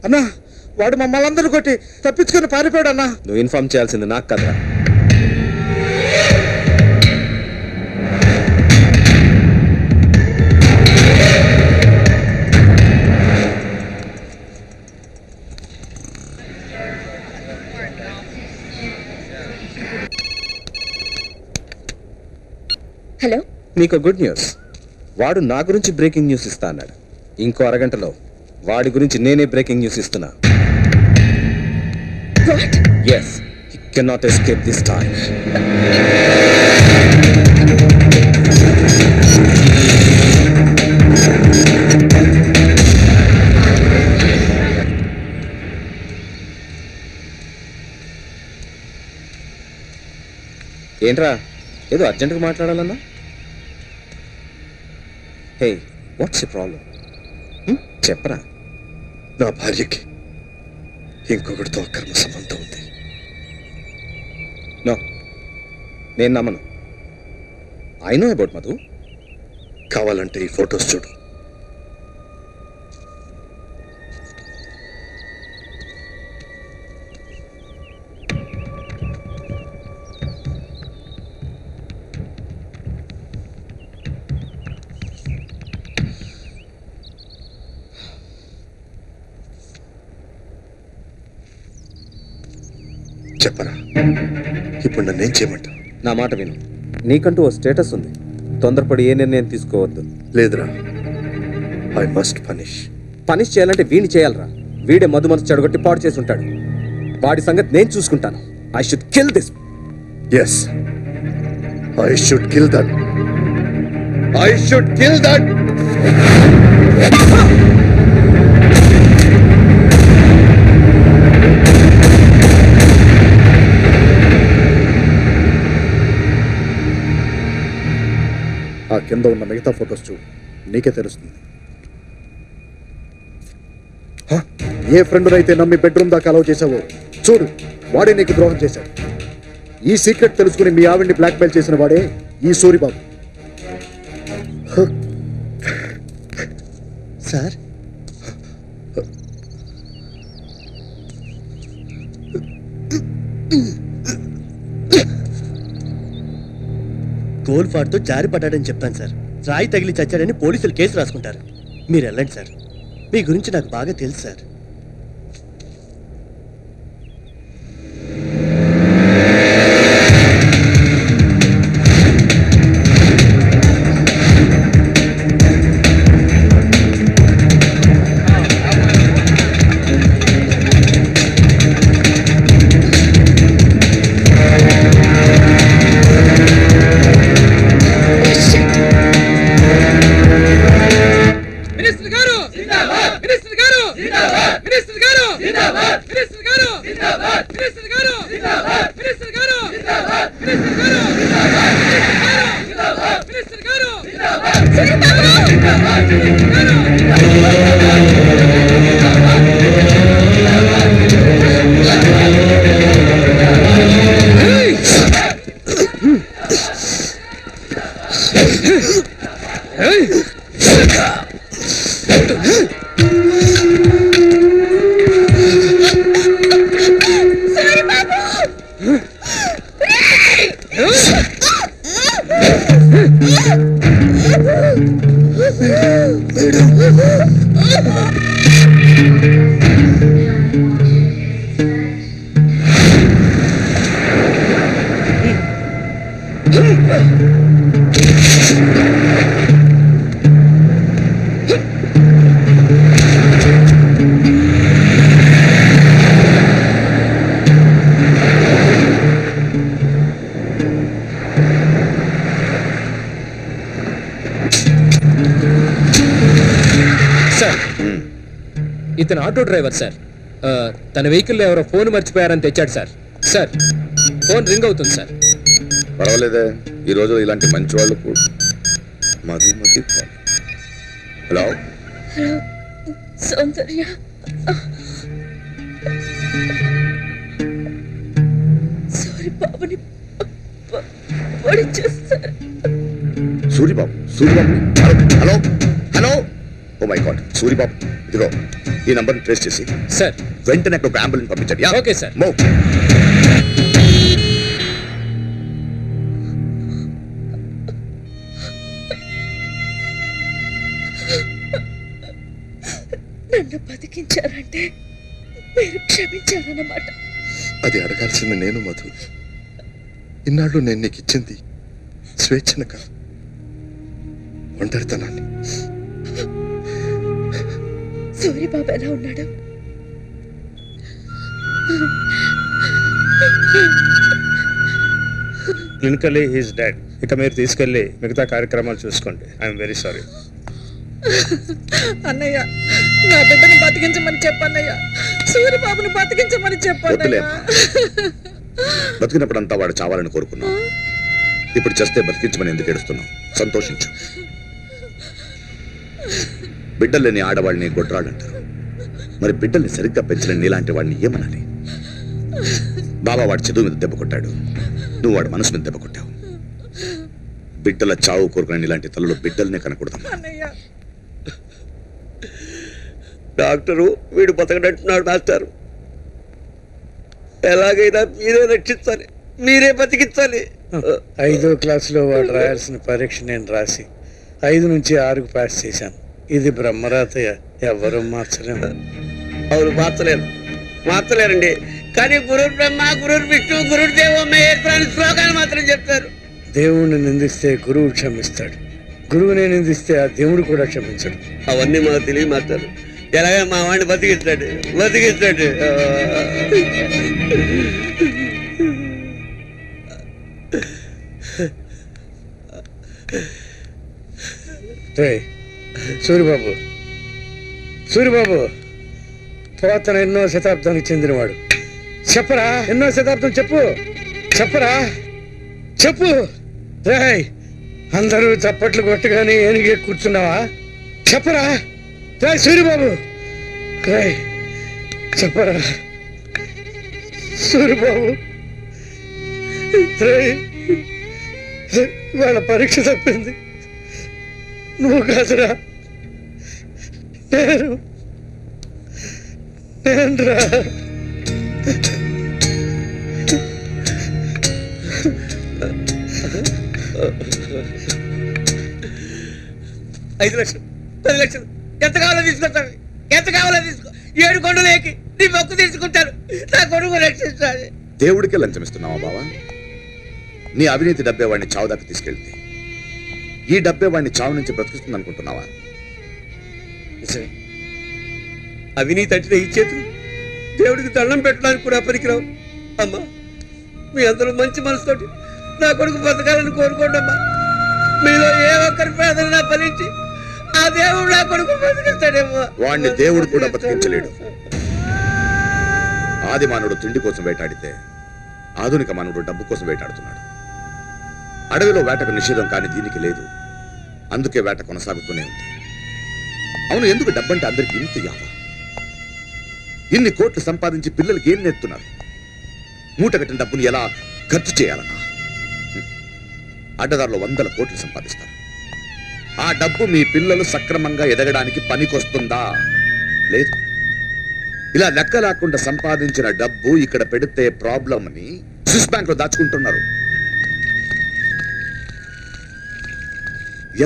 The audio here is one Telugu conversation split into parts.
అన్నా వాడు మమ్మల్ని అందరూ కొట్టి తప్పించుకొని పారిపోయాడు అన్నా. నువ్వు ఇన్ఫార్మ్ చేయాల్సింది నాకు కదా. హలో, నీకు గుడ్ న్యూస్. వాడు నా గురించి బ్రేకింగ్ న్యూస్ ఇస్తా అన్నాడు. ఇంకో అరగంటలో వాడి గురించి నేనే బ్రేకింగ్ న్యూస్ ఇస్తున్నా. What? yes, he cannot escape this time. ఏంట్రా ఏదో అర్జెంటుగా మాట్లాడాలన్నా? హే, వాట్స్ ఎ ప్రాబ్లం? చెప్పరా. నా భార్యకి ఇంకొకటితో అక్రమ సంబంధం ఉంది. నో, నేను నమ్మను. I know about Madhu. కావాలంటే ఈ ఫొటోస్ చూడు. చెప్పరా, ఇప్పుడు నన్నేం చేయమంటా? నా మాట విను. నీకంటూ ఓ స్టేటస్ ఉంది. తొందరపడి ఏ నిర్ణయం తీసుకోవద్దు. లేదురా, ఐ మస్ట్ పనిష్. పనిష్ చేయాలంటే వీడిని చేయాలరా. వీడే మధు మనసు చెడగొట్టి పాడు చేసి ఉంటాడు. వాడి సంగతి నేను చూసుకుంటాను. I should kill this. Yes, I should kill that. I should kill that. ఆ కింద ఉన్న మిగతా ఫొటోస్ చూడు, నీకే తెలుస్తుంది. ఏ ఫ్రెండ్నైతే నమ్మి బెడ్రూమ్ దాకా అలౌ చేసావో చూడు, వాడే నీకు ద్రోహం చేశాడు. ఈ సీక్రెట్ తెలుసుకుని మీ ఆవిడ్ని బ్లాక్మెయిల్ చేసిన వాడే ఈ సూరిబాబు. సార్, గోల్ఫాడ్తో జారి పడ్డాడని చెప్తాను సార్. రాయి తగిలి చచ్చాడని పోలీసులు కేసు రాసుకుంటారు. మీరు వెళ్ళండి సార్. మీ గురించి నాకు బాగా తెలుసు సార్. ఇతను ఆటో డ్రైవర్ సార్. తన వెహికల్లో ఎవరో ఫోన్ మర్చిపోయారని తెచ్చాడు సార్. సార్ ఫోన్ రింగ్ అవుతుంది సార్. పర్వాలేదే, ఈ రోజు ఇలాంటి మంచి వాళ్ళు కూడా. Madhumati hello hello Soundarya, sorry బాబుని పొడి చేస్తారు. Suribabu, hello hello, oh my god, Suribabu ఇదిగో ఈ నంబర్ని ట్రేస్ చేసి సార్ వెంటనే ఒక అంబులెన్స్ పంపించండి. Okay sir. మూవ్. నన్ను బతికించారంటే మీరు క్షమించారన్నమాట. అది అడగాల్సింది నేను మధు. ఇన్నాళ్ళు నేను నీకు ఇచ్చింది స్వేచ్ఛను కాదు, ఒంటరితనాన్ని. సూర్యబాబు ఎలా ఉన్నాడు? Clinically he's dead. ఇక మీరు తీసుకెళ్ళి మిగతా కార్యక్రమాలు చూసుకోండి. I'm very sorry. అన్నయ్య, నా బిడ్డను బతికించమని చెప్పన్నయ్య. సూర్యబాబుని బతికించమని చెప్పన్నయ్య. బతికినప్పుడంతా వాడు చావాలని కోరుకున్నావు. ఇప్పుడు చేస్తే బతికించమని ఎందుకు ఏడుస్తున్నావు? సంతోషించు. బిడ్డలేని ఆడవాళ్ళని గొడ్రాడంటారు. మరి బిడ్డల్ని సరిగ్గా పెంచలేని నీలాంటి వాడిని ఏమనాలి? బాబా వాడి చదువు మీద దెబ్బ కొట్టాడు, నువ్వు వాడి మనసు మీద దెబ్బ కొట్టావు. బిడ్డల చావు కోరుకునే ఇలాంటి తల్లులు బిడ్డలనే కనకూడదమ్మా. డాక్టరు వీడు బతకడంటున్నాడు మాస్టారు. ఎలాగైనా మీరే రక్షించాలి, మీరే బతికించాలి. 5వ క్లాసులో వాడు రాయాల్సిన పరీక్ష నేను రాసి 5 నుంచి 6కు పాస్ చేశాను. ఇది బ్రహ్మరాతయ్య, ఎవరు మార్చలేము. అవును, మార్చలేరండి. కానీ గురువు బ్రహ్మ, గురువు విష్ణు, గురువు దేవో మహేశ్వర అని శ్లోకాలు మాత్రం చెప్తారు. దేవుణ్ణి నిందిస్తే గురువు క్షమిస్తాడు, గురువుని నిందిస్తే ఆ దేవుడు కూడా క్షమించడు. అవన్నీ మాకు తెలియదు మాస్టారు. ఎలాగైనా మా వాడిని బతికిస్తాడు. సూరిబాబు పురాతన ఎన్నో శతాబ్దానికి చెందినవాడు. చెప్పరా, ఎన్నో శతాబ్దం చెప్పు. రేయ్, అందరూ చప్పట్లు కొట్టగానే ఏనిగే కూర్చున్నావా? చెప్పరా రేయ్ సూరిబాబు, రేయ్ చెప్పరా సూరిబాబు. రేయ్, వాళ్ళ పరీక్ష తప్పింది నువ్వు కాదురా, నేను రా. 5 లక్షలు, 10 లక్షలు, ఎంత కావాలో తీసుకొస్తాను. ఎంత కావాలో తీసుకో. 7 కొండలు ఎక్కి నీ మొక్కు తీసుకుంటారు. నా కొడుకు రక్షించాలి. దేవుడికే లంచం ఇస్తున్నావా బావా? నీ అవినీతి డబ్బే వాడిని చావు దాకా తీసుకెళ్తే ఈ డబ్బే వాడిని చావు నుంచి బ్రతికిస్తుంది అనుకుంటున్నావా? అవినీతి అంటే ఈ చేతులు దేవుడికి దండం పెట్టడానికి కూడా పనికిరావు. అమ్మా, మీ అందరూ మంచి మనసుతోటి నా కొడుకు బతకాలని కోరుకోండి అమ్మా. మీలో ఏ ఒక్కరి ప్రార్థన ఫలించి ఆ దేవుడు నా కొడుకు బతికిస్తాడేమో. వాడిని దేవుడు కూడా బతికించలేడు. ఆది మానవుడు తిండి కోసం వేటాడితే ఆధునిక మానవుడు డబ్బు కోసం వేటాడుతున్నాడు. అడవిలో వేటకు నిషేధం కానీ దీనికి లేదు. అందుకే వేట కొనసాగుతూనే ఉంది. అవును, ఎందుకు డబ్బంటే అందరికి ఇంత యావ? ఇన్ని కోట్లు సంపాదించి పిల్లలకి ఏం నేర్పుతున్నారు? మూట కట్టిన డబ్బుని ఎలా ఖర్చు చేయాలన్నా అడ్డదారులో 100 కోట్లు సంపాదిస్తారు. ఆ డబ్బు మీ పిల్లలు సక్రమంగా ఎదగడానికి పనికొస్తుందా? లేదు. ఇలా లెక్క లేకుండా సంపాదించిన డబ్బు ఇక్కడ పెడితే ప్రాబ్లం అని స్విస్ బ్యాంక్ లో దాచుకుంటున్నారు.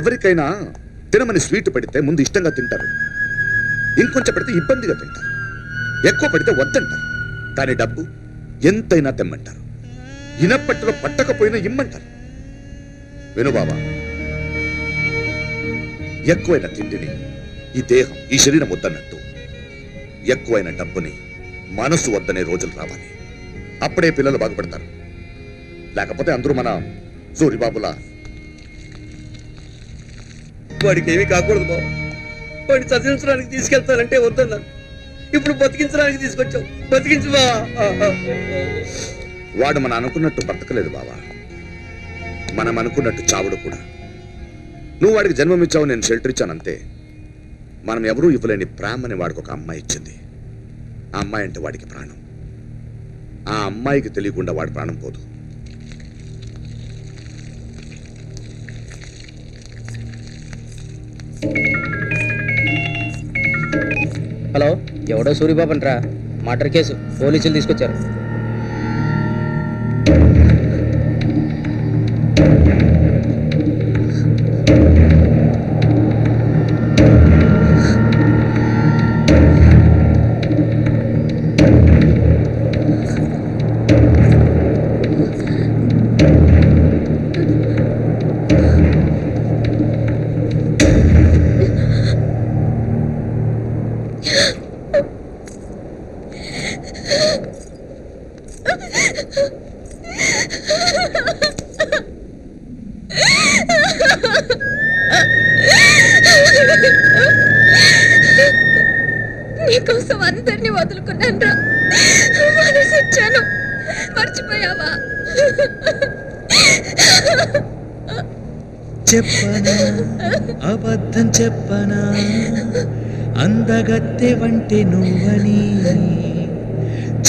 ఎవరికైనా తినమని స్వీట్ పెడితే ముందు ఇష్టంగా తింటారు, ఇంకొంచెం పెడితే ఇబ్బందిగా తింటారు, ఎక్కువ పెడితే వద్దంటారు. కానీ డబ్బు ఎంతైనా తెమ్మంటారు, ఇనప్పటిలో పట్టకపోయినా ఇమ్మంటారు. విను బాబా, ఎక్కువైన తిండిని ఈ దేహం, ఈ శరీరం వద్దన్నట్టు ఎక్కువైన డబ్బుని మనసు వద్దనే రోజులు రావాలి. అప్పుడే పిల్లలు బాగుపడతారు. లేకపోతే అందరూ మన సూరిబాబులా. వాడికి ఏమీ కాకూడదు బాబు. వాడిని చదివించడానికి తీసుకెళ్తానంటే వద్దన్నాను. ఇప్పుడు బతికించడానికి తీసుకొచ్చావు. బతికించు బా. వాడు మనం అనుకున్నట్టు బ్రతకలేదు బావా. మనం అనుకున్నట్టు చావుడు కూడా. నువ్వు వాడికి జన్మమిచ్చావు, నేను షెల్టర్ ఇచ్చాను అంతే. మనం ఎవరూ ఇవ్వలేని ప్రేమని వాడికి ఒక అమ్మాయి ఇచ్చింది. ఆ అమ్మాయి అంటే వాడికి ప్రాణం. ఆ అమ్మాయికి తెలియకుండా వాడి ప్రాణం పోదు. హలో, ఎవడో సూరిబాబు అంటరా? మర్డర్ కేసు, పోలీసులు తీసుకొచ్చారు. నీకోసం అందరినీ వదులుకున్నాను రా. మనసు ఇచ్చాను, మర్చిపోయావా? చెప్పనా అబద్ధం చెప్పనా, అందగత్తె వంటి నువ్వని.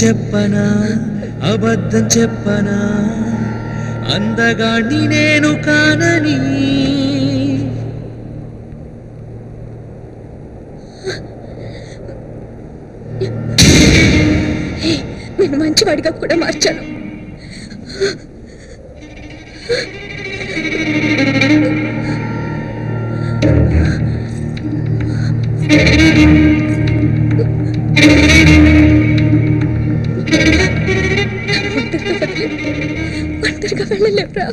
చెప్పనా అబద్ధం చెప్పనా, అందగాడిని నేను కానని. నేను మంచివాడిగా కూడా మార్చాను. ఒంటరిగా వెళ్ళలేవురా.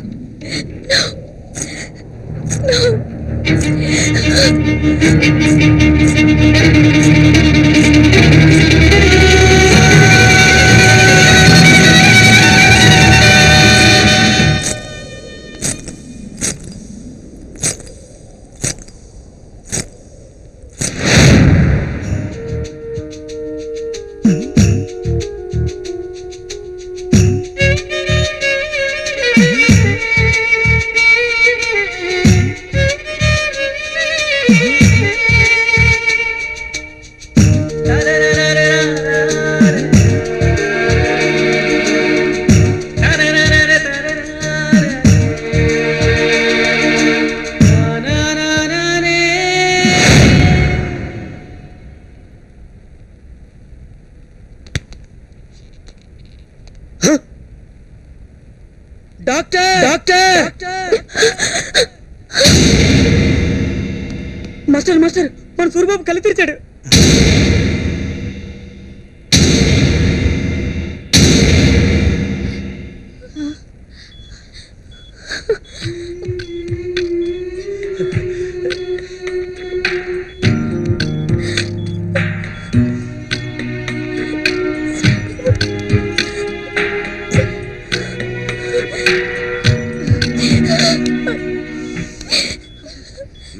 మాస్టర్ మాస్టర్, మన సూరిబాబు కళ్ళు తెరిచాడు.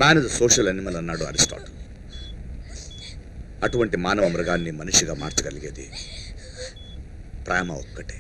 మ్యాన్ ఇస్ సోషల్ అనిమల్ అన్నాడు అరిస్టాటిల్. అటువంటి మానవ మృగాన్ని మనిషిగా మార్చగలిగేది ప్రేమ ఒక్కటే.